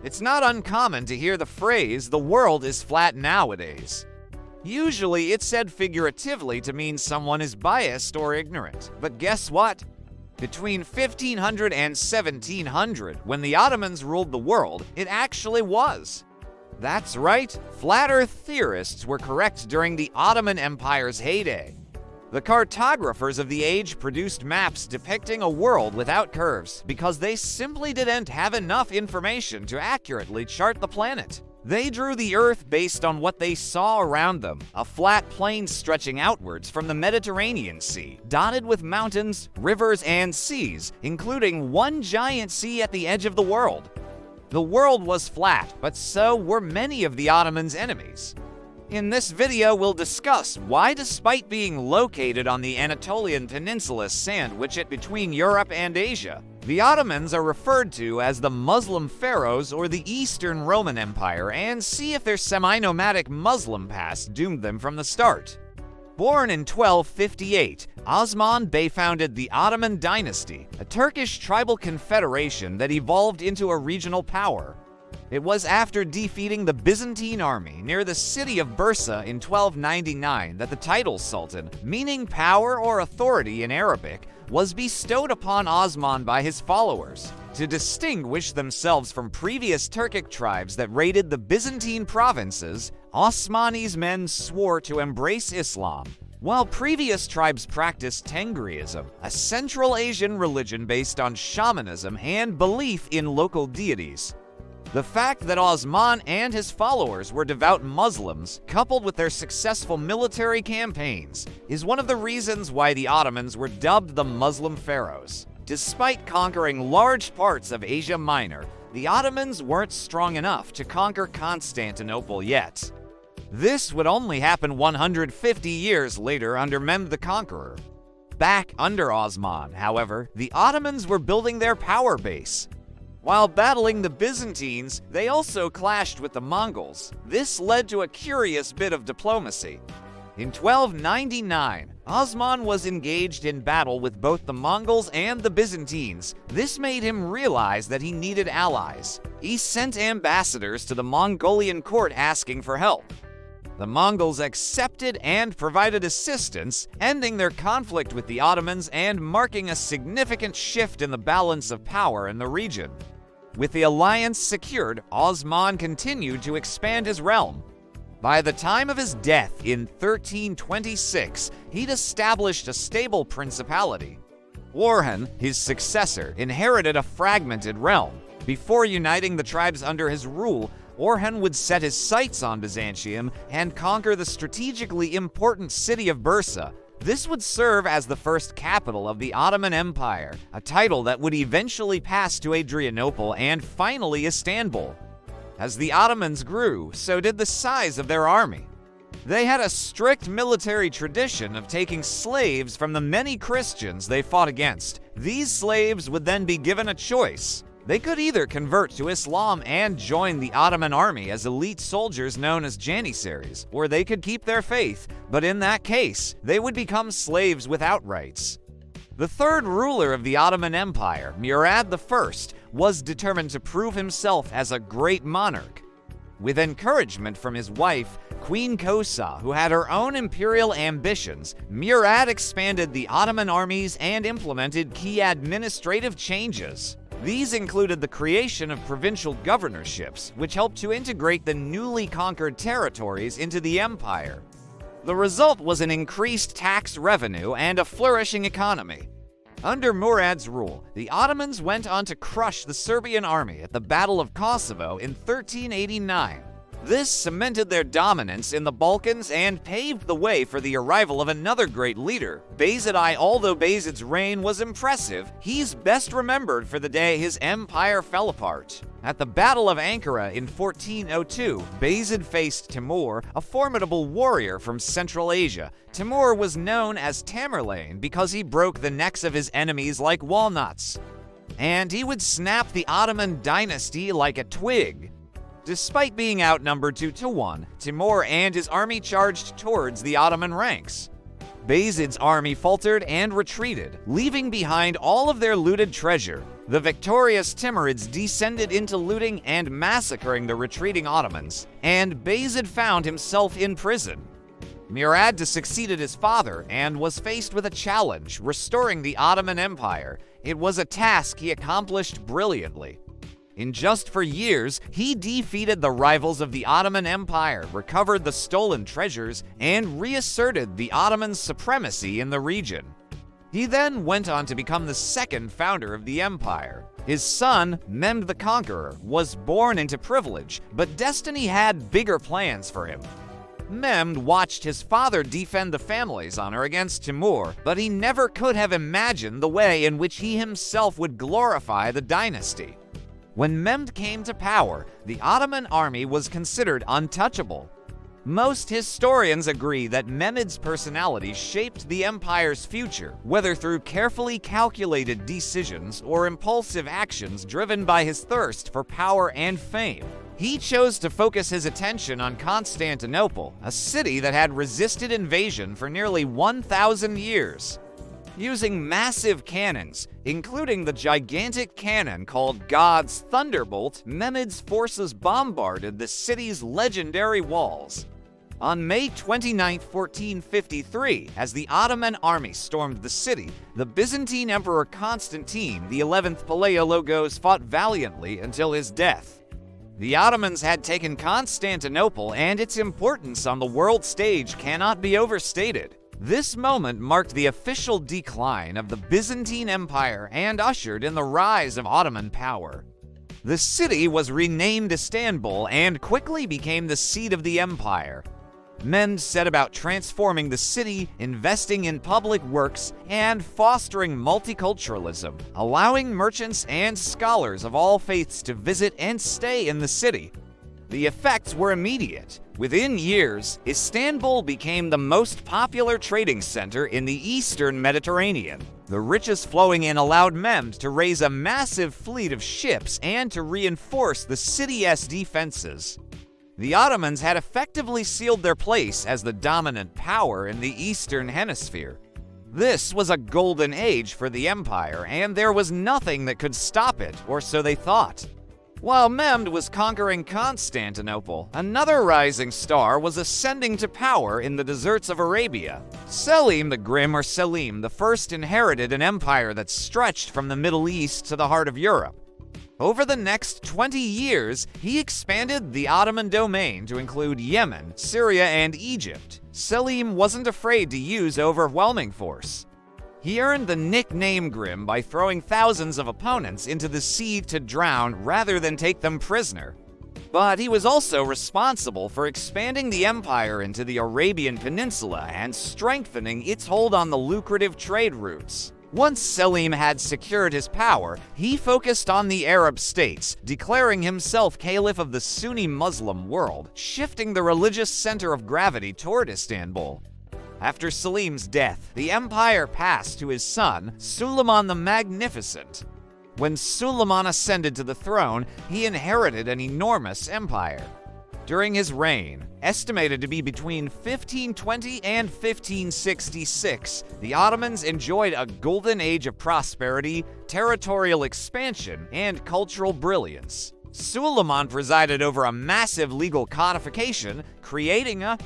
It's not uncommon to hear the phrase, "the world is flat" nowadays. Usually, it's said figuratively to mean someone is biased or ignorant. But guess what? Between 1500 and 1700, when the Ottomans ruled the world, it actually was. That's right, flat Earth theorists were correct during the Ottoman Empire's heyday. The cartographers of the age produced maps depicting a world without curves because they simply didn't have enough information to accurately chart the planet. They drew the Earth based on what they saw around them, a flat plain stretching outwards from the Mediterranean Sea, dotted with mountains, rivers, and seas, including one giant sea at the edge of the world. The world was flat, but so were many of the Ottomans' enemies. In this video, we'll discuss why, despite being located on the Anatolian Peninsula sandwiched it between Europe and Asia, the Ottomans are referred to as the Muslim Pharaohs or the Eastern Roman Empire, and see if their semi-nomadic Muslim past doomed them from the start. Born in 1258, Osman Bey founded the Ottoman dynasty, a Turkish tribal confederation that evolved into a regional power. It was after defeating the Byzantine army near the city of Bursa in 1299 that the title Sultan, meaning power or authority in Arabic, was bestowed upon Osman by his followers. To distinguish themselves from previous Turkic tribes that raided the Byzantine provinces, Osmani's men swore to embrace Islam. While previous tribes practiced Tengriism, a Central Asian religion based on shamanism and belief in local deities. The fact that Osman and his followers were devout Muslims, coupled with their successful military campaigns, is one of the reasons why the Ottomans were dubbed the Muslim Pharaohs. Despite conquering large parts of Asia Minor, the Ottomans weren't strong enough to conquer Constantinople yet. This would only happen 150 years later under Mehmed the Conqueror. Back under Osman, however, the Ottomans were building their power base. While battling the Byzantines, they also clashed with the Mongols. This led to a curious bit of diplomacy. In 1299, Osman was engaged in battle with both the Mongols and the Byzantines. This made him realize that he needed allies. He sent ambassadors to the Mongolian court asking for help. The Mongols accepted and provided assistance, ending their conflict with the Ottomans and marking a significant shift in the balance of power in the region. With the alliance secured, Osman continued to expand his realm. By the time of his death in 1326, he'd established a stable principality. Orhan, his successor, inherited a fragmented realm. Before uniting the tribes under his rule, Orhan would set his sights on Byzantium and conquer the strategically important city of Bursa. This would serve as the first capital of the Ottoman Empire, a title that would eventually pass to Adrianople and finally Istanbul. As the Ottomans grew, so did the size of their army. They had a strict military tradition of taking slaves from the many Christians they fought against. These slaves would then be given a choice. They could either convert to Islam and join the Ottoman army as elite soldiers known as janissaries, or they could keep their faith, but in that case, they would become slaves without rights. The third ruler of the Ottoman Empire, Murad I, was determined to prove himself as a great monarch. With encouragement from his wife, Queen Kosa, who had her own imperial ambitions, Murad expanded the Ottoman armies and implemented key administrative changes. These included the creation of provincial governorships, which helped to integrate the newly conquered territories into the empire. The result was an increased tax revenue and a flourishing economy. Under Murad's rule, the Ottomans went on to crush the Serbian army at the Battle of Kosovo in 1389. This cemented their dominance in the Balkans and paved the way for the arrival of another great leader, Bayezid I. Although Bayezid's reign was impressive, he's best remembered for the day his empire fell apart. At the Battle of Ankara in 1402, Bayezid faced Timur, a formidable warrior from Central Asia. Timur was known as Tamerlane because he broke the necks of his enemies like walnuts. And he would snap the Ottoman dynasty like a twig. Despite being outnumbered 2-1, Timur and his army charged towards the Ottoman ranks. Bayezid's army faltered and retreated, leaving behind all of their looted treasure. The victorious Timurids descended into looting and massacring the retreating Ottomans, and Bayezid found himself in prison. Murad succeeded his father and was faced with a challenge, restoring the Ottoman Empire. It was a task he accomplished brilliantly. In just 4 years, he defeated the rivals of the Ottoman Empire, recovered the stolen treasures, and reasserted the Ottoman supremacy in the region. He then went on to become the second founder of the empire. His son, Mehmed the Conqueror, was born into privilege, but destiny had bigger plans for him. Mehmed watched his father defend the family's honor against Timur, but he never could have imagined the way in which he himself would glorify the dynasty. When Mehmed came to power, the Ottoman army was considered untouchable. Most historians agree that Mehmed's personality shaped the empire's future, whether through carefully calculated decisions or impulsive actions driven by his thirst for power and fame. He chose to focus his attention on Constantinople, a city that had resisted invasion for nearly 1,000 years. Using massive cannons, including the gigantic cannon called God's Thunderbolt, Mehmed's forces bombarded the city's legendary walls. On May 29, 1453, as the Ottoman army stormed the city, the Byzantine Emperor Constantine XI Palaiologos fought valiantly until his death. The Ottomans had taken Constantinople, and its importance on the world stage cannot be overstated. This moment marked the official decline of the Byzantine Empire and ushered in the rise of Ottoman power. The city was renamed Istanbul and quickly became the seat of the empire. Mehmed set about transforming the city, investing in public works, and fostering multiculturalism, allowing merchants and scholars of all faiths to visit and stay in the city. The effects were immediate. Within years, Istanbul became the most popular trading center in the eastern Mediterranean. The riches flowing in allowed Mehmed to raise a massive fleet of ships and to reinforce the city's defenses. The Ottomans had effectively sealed their place as the dominant power in the Eastern Hemisphere. This was a golden age for the empire, and there was nothing that could stop it, or so they thought. While Mehmed was conquering Constantinople, another rising star was ascending to power in the deserts of Arabia. Selim the Grim, or Selim I, inherited an empire that stretched from the Middle East to the heart of Europe. Over the next 20 years, he expanded the Ottoman domain to include Yemen, Syria, and Egypt. Selim wasn't afraid to use overwhelming force. He earned the nickname Grim by throwing thousands of opponents into the sea to drown rather than take them prisoner. But he was also responsible for expanding the empire into the Arabian Peninsula and strengthening its hold on the lucrative trade routes. Once Selim had secured his power, he focused on the Arab states, declaring himself Caliph of the Sunni Muslim world, shifting the religious center of gravity toward Istanbul. After Selim's death, the empire passed to his son, Suleiman the Magnificent. When Suleiman ascended to the throne, he inherited an enormous empire. During his reign, estimated to be between 1520 and 1566, the Ottomans enjoyed a golden age of prosperity, territorial expansion, and cultural brilliance. Suleiman presided over a massive legal codification, creating a